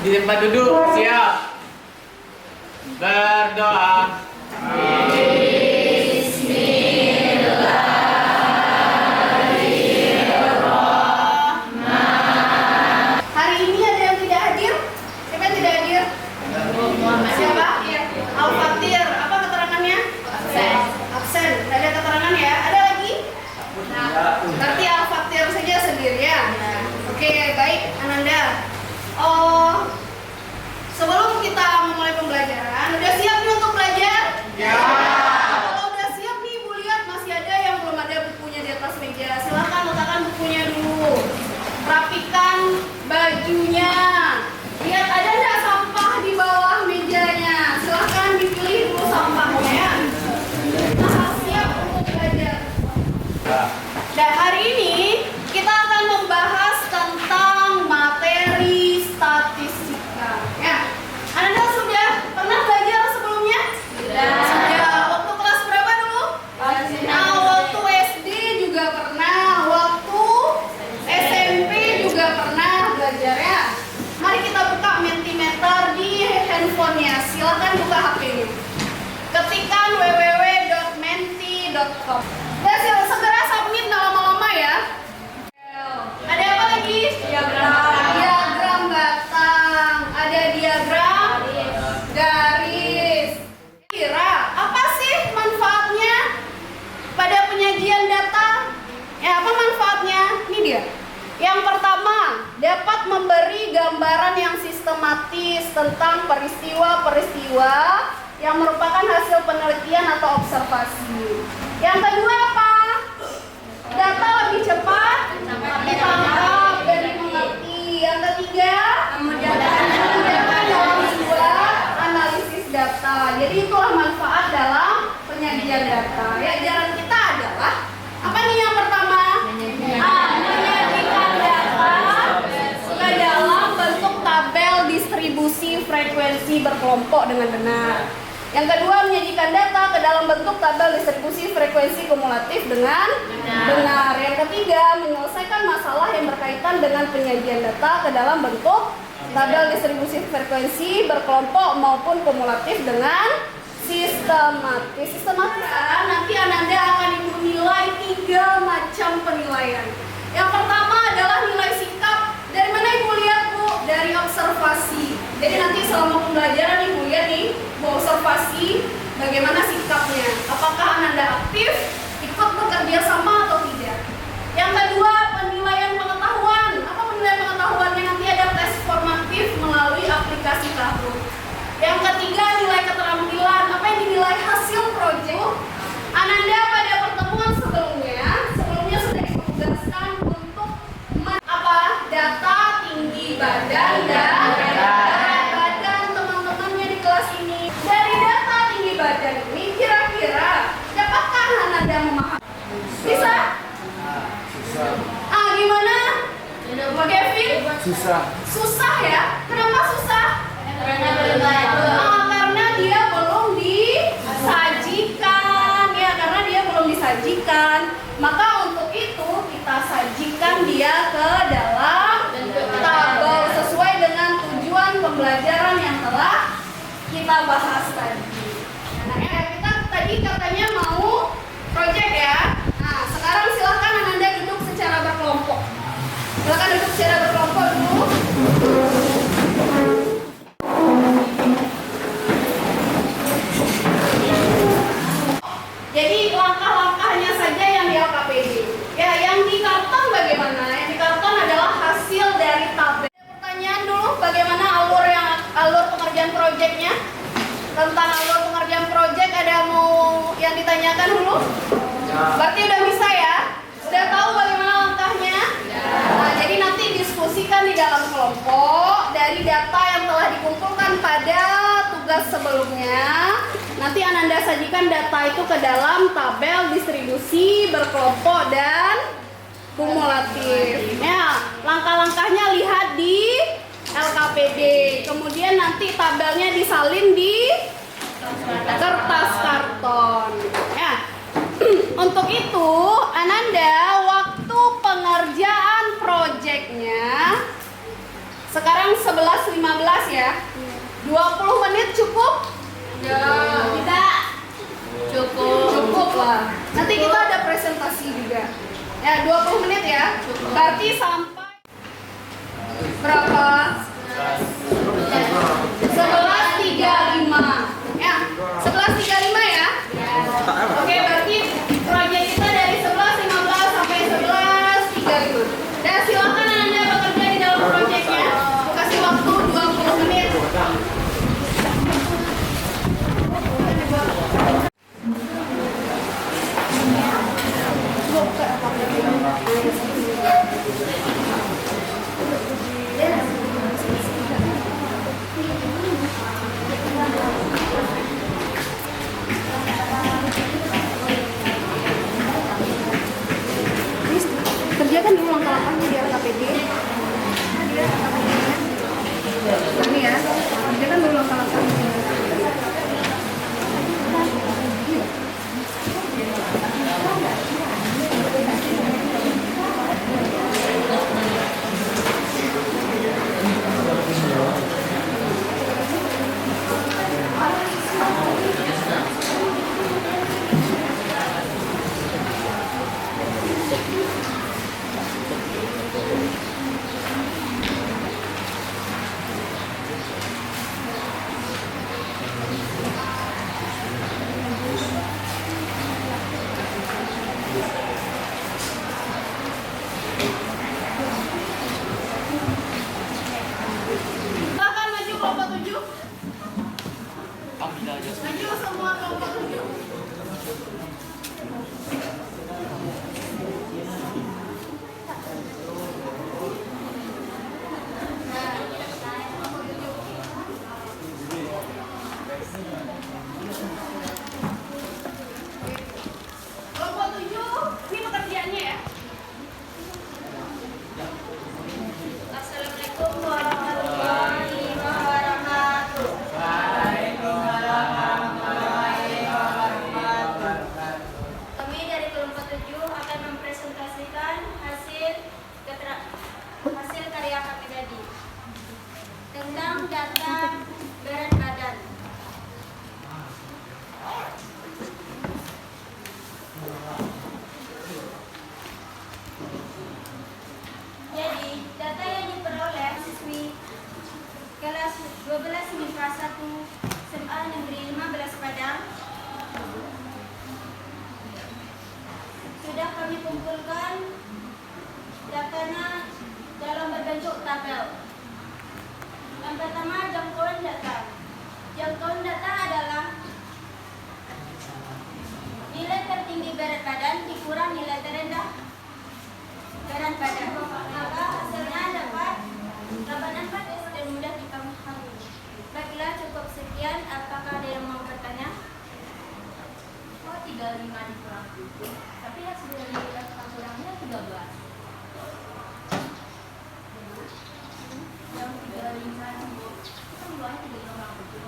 Di tempat duduk, siap. Berdoa. Hari ini ada yang tidak hadir? Siapa yang tidak hadir? Siapa? Al-Fatir. Apa keterangannya? Absen. Ada keterangan ya? Ada lagi? Berarti Al-Fatir saja sendirian. Oke, baik Ananda. Sebelum kita memulai pembelajaran, udah siap nih untuk belajar? Ya. Kalau udah siap nih, Ibu lihat masih ada yang belum ada bukunya di atas meja. Silakan letakkan bukunya dulu. Rapikan bajunya. Lihat ada nggak sampah di bawah mejanya. Silakan dipilih dulu sampahnya ya. Nah, siap untuk belajar. Dan hari ini kita akan membahas tentang materi statistika. Ya, Anda sudah pernah belajar sebelumnya? Sudah. Waktu kelas berapa dulu? Nah, waktu SD juga pernah, waktu SMP juga pernah belajar ya. Mari kita buka Mentimeter di handphonenya. Silakan buka HP-nya. Ketikkan www.menti.com. Dan segera submit, nggak lama-lama ya. Ada apa lagi? Diagram batang. Ada diagram garis. Kira apa sih manfaatnya pada penyajian data? Ya, apa manfaatnya? Ini dia. Yang pertama, dapat memberi gambaran yang sistematis tentang peristiwa-peristiwa yang merupakan hasil penelitian atau observasi. Yang kedua apa? Data lebih cepat ditangkap dan dimengerti. Yang ketiga, memudahkan dalam membuat analisis data. Jadi itulah manfaat dalam penyajian data. Ya, ajaran kita adalah apa nih yang pertama? Menyajikan data ke dalam bentuk tabel distribusi frekuensi berkelompok dengan benar. Yang kedua, menyajikan data ke dalam bentuk tabel distribusi frekuensi kumulatif dengan benar. Yang ketiga, menyelesaikan masalah yang berkaitan dengan penyajian data ke dalam bentuk tabel distribusi frekuensi berkelompok maupun kumulatif dengan sistematis. Sistematis nanti Ananda akan Ibu nilai 3 macam penilaian. Yang pertama adalah nilai sikap. Dari mana Ibu lihat, Bu? Dari observasi. Jadi nanti selama pembelajaran Ibu lihat nih, Bu observasi bagaimana sikapnya. Apakah Ananda aktif, ikut bekerja sama atau tidak. Yang kedua, penilaian pengetahuan. Apa penilaian pengetahuannya? Nanti ada tes formatif melalui aplikasi Kahoot. Yang ketiga, nilai keterampilan. Apa yang dinilai? Hasil proyek. Ananda pada pertemuan sebelumnya sudah ditugaskan untuk apa? Data tinggi badan dan berat badan teman-temannya di kelas ini. Dari data tinggi badan ini kira-kira dapatkah Ananda memahami? Bisa? Gimana? Pak Kevin? Susah ya? Kenapa susah? Karena dia belum disajikan ya, karena dia belum disajikan. Maka untuk itu kita sajikan dia ke dalam tabel sesuai dengan tujuan pembelajaran yang telah kita bahas tadi. Nah, kita tadi katanya mau project ya. Nah, sekarang silakan Ananda duduk secara berkelompok. Silakan duduk secara berkelompok dulu. Jadi langkah-langkahnya saja yang di LKPD. Ya, yang di karton bagaimana? Yang di karton adalah hasil dari tabel. Pertanyaan dulu, bagaimana alur pengerjaan proyeknya? Tentang alur pengerjaan proyek ada mau yang ditanyakan dulu? Berarti udah bisa ya? Sudah tahu bagaimana langkahnya? Nah, jadi nanti diskusikan di dalam kelompok dari data yang telah dikumpulkan pada tugas sebelumnya. Nanti Ananda sajikan data itu ke dalam tabel distribusi berkelompok dan kumulatif. Ya, langkah-langkahnya lihat di LKPD. Kemudian nanti tabelnya disalin di kertas karton. Ya. Untuk itu, Ananda waktu pengerjaan proyeknya Sekarang 11.15 ya. 20 menit cukup? Tidak. Cukup lah. Nanti kita ada presentasi juga. Ya, 20 menit ya. Berarti sampai berapa? 11.35. Ya, 11.35 ya. Oke, berarti proyek kita dari 11.15 sampai 11.35. Dan silakan Anda bekerja di dalam proyeknya. Kasih waktu 20 menit. Kerjakan dulu langkah-langkahnya biar KPD. Ini ya, kerjakan dulu langkah-langkahnya. Silakan maju kelompok 7. Maju semua kelompok 7. Kelompok 7, ini pekerjaannya ya. Assalamualaikum warahmatullahi wabarakatuh. Kami dari kelompok 7 akan mempresentasikan hasil karya kami tadi tentang data berat badan. Jadi, data yang diperoleh siswi kelas 12 MIPA 1 SMA Negeri 15 Padang sudah kami kumpulkan datanya dalam berbentuk tabel. Yang pertama, jangkauan data. Jangkauan data adalah nilai tertinggi berat badan dikurang nilai terendah berat badan. Maka hasilnya dapat 84 dan mudah dipahami. Baiklah, cukup sekian. Apakah ada yang mau bertanya? Oh, 35 dikurang 7. Tapi hasil dari kurangnya 13. Yang 35 kan buahnya 35 kurang 7.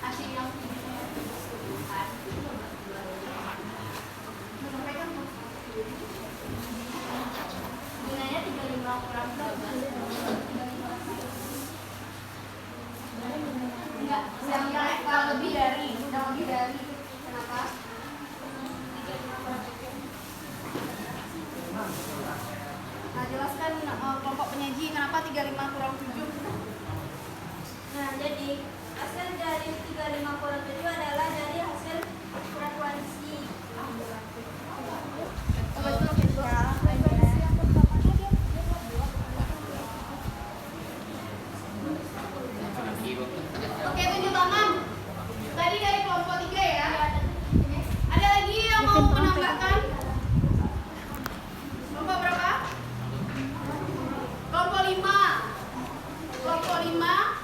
Hasil yang 7-nya disebutkan itu 12. Menyampaikan nilainya 35 kurang 12. Enggak, yang lebih dari. Kenapa? Nah, jelaskan kelompok penyaji kenapa 35 kurang 7. Nah, jadi hasil dari 35 kurang 7 adalah dari hasil frekuensi. Oke, tunjuk tangan. Tadi dari kelompok 3 ya. Ada lagi yang mau menambahkan? Kelompok berapa? Kelompok 5. Kelompok 5.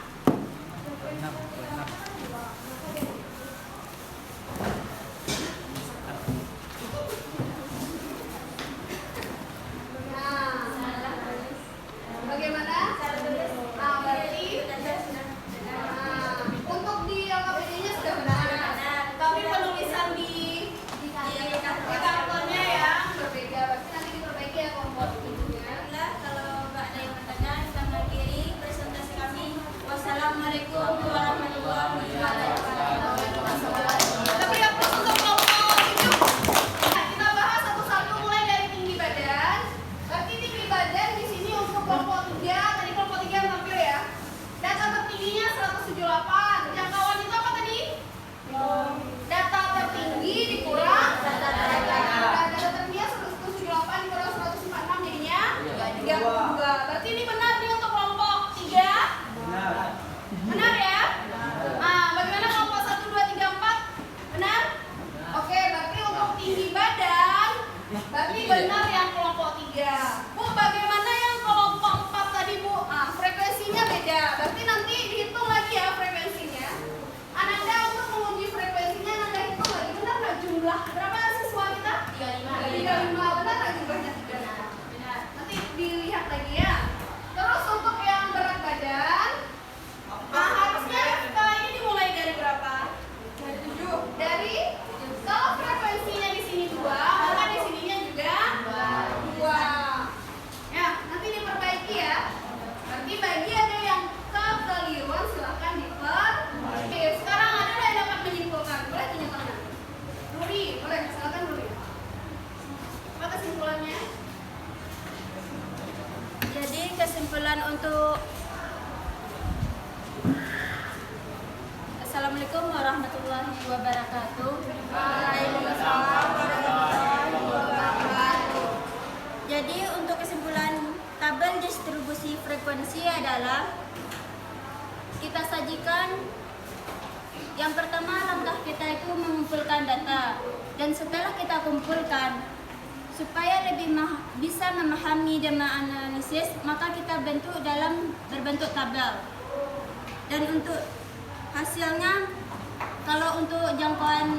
Benar ya? Nah, bagaimana kelompok 1, 2, 3, 4? Benar? Oke, berarti untuk tinggi badan, berarti benar yang kelompok 3. Bu, bagaimana yang kelompok 4 tadi, Bu? Frekuensinya beda. Berarti nanti dihitung lagi ya frekuensinya. Ananda untuk menguji frekuensinya, Ananda hitung lagi. Benar nggak jumlah? Berapa siswa kita? 35. Benar nggak jumlahnya? Benar. Nanti dilihat lagi ya. Terus untuk yang berat badan, harusnya FK ini dimulai dari berapa? Dari 7. Dari kalau frekuensinya di sini 2, maka di sininya juga 2. Ya, nanti diperbaiki ya. Berarti bagi ada yang kekeliruan silahkan diperbaiki. Sekarang ada yang dapat menyimpulkan. Boleh tunjuk tangan. Ruri, boleh. Silakan Ruri. Apa kesimpulannya? Jadi kesimpulan untuk Assalamualaikum warahmatullahi wabarakatuh. Waalaikumsalam warahmatullahi wabarakatuh. Jadi untuk kesimpulan tabel distribusi frekuensi adalah kita sajikan yang pertama langkah kita itu mengumpulkan data, dan setelah kita kumpulkan supaya lebih bisa memahami dan menganalisis, maka kita bentuk dalam berbentuk tabel. Dan untuk hasilnya, kalau untuk jangkauan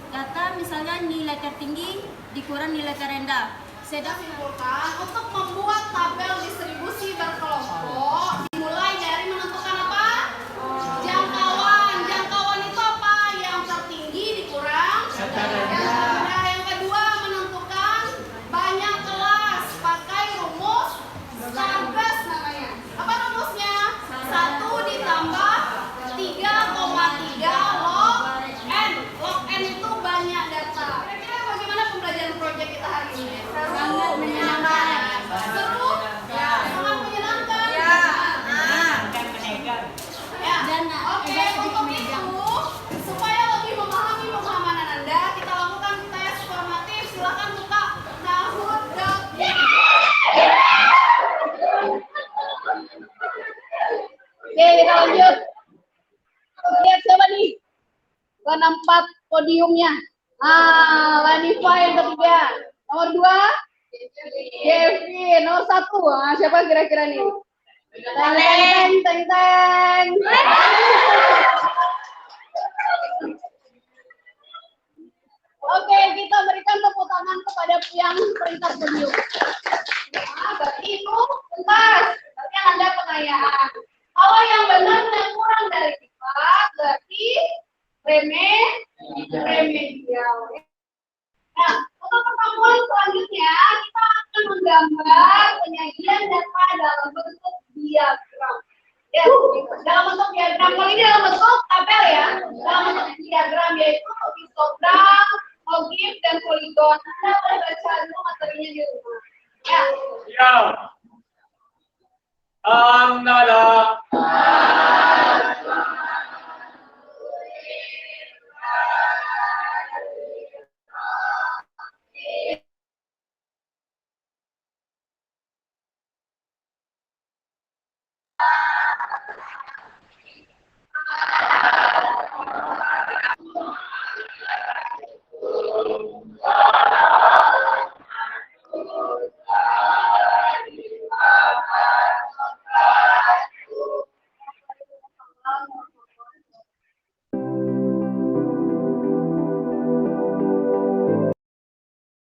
data misalnya nilai tertinggi dikurang nilai terendah. Saya simpulkan untuk membuat tabel distribusi berkelompok dimulai dari menentukan apa? Jangkauan. Jangkauan itu apa? Yang tertinggi dikurang yang terendah. Yang kedua menentukan banyak kelas pakai rumus Stargast namanya. Apa rumusnya? 1 ditambah 3,3 log n. Log n itu banyak data. Kira-kira bagaimana pembelajaran proyek kita hari ini? Sangat menyenangkan. Seru? Ya. Sangat menyenangkan? Ya. Ya. Dan Oke, untuk itu supaya lebih memahami pemahaman Anda, kita lakukan tes formatif. Silakan buka nahud.com. Oke, kita lanjut. Lihat siapa nih? Ke 4 podiumnya. Lanifa yang ketiga. Nomor 2, Kevin. Nomor 1, siapa kira-kira nih? Teng. Oke, kita berikan tepuk tangan kepada yang peringkat podium. Berarti itu tuntas. Berarti Anda pengayaan. Kalau yang benar dan kurang dari 4, berarti remedial. Nah, untuk pertemuan selanjutnya kita akan menggambar penyajian data dalam bentuk diagram. Ya, dalam bentuk diagram. Kalau ini dalam bentuk tabel ya. Dalam bentuk diagram yaitu histogram, logif, dan poligon. Anda boleh baca dulu materinya di rumah. Ya. Ya. Nada.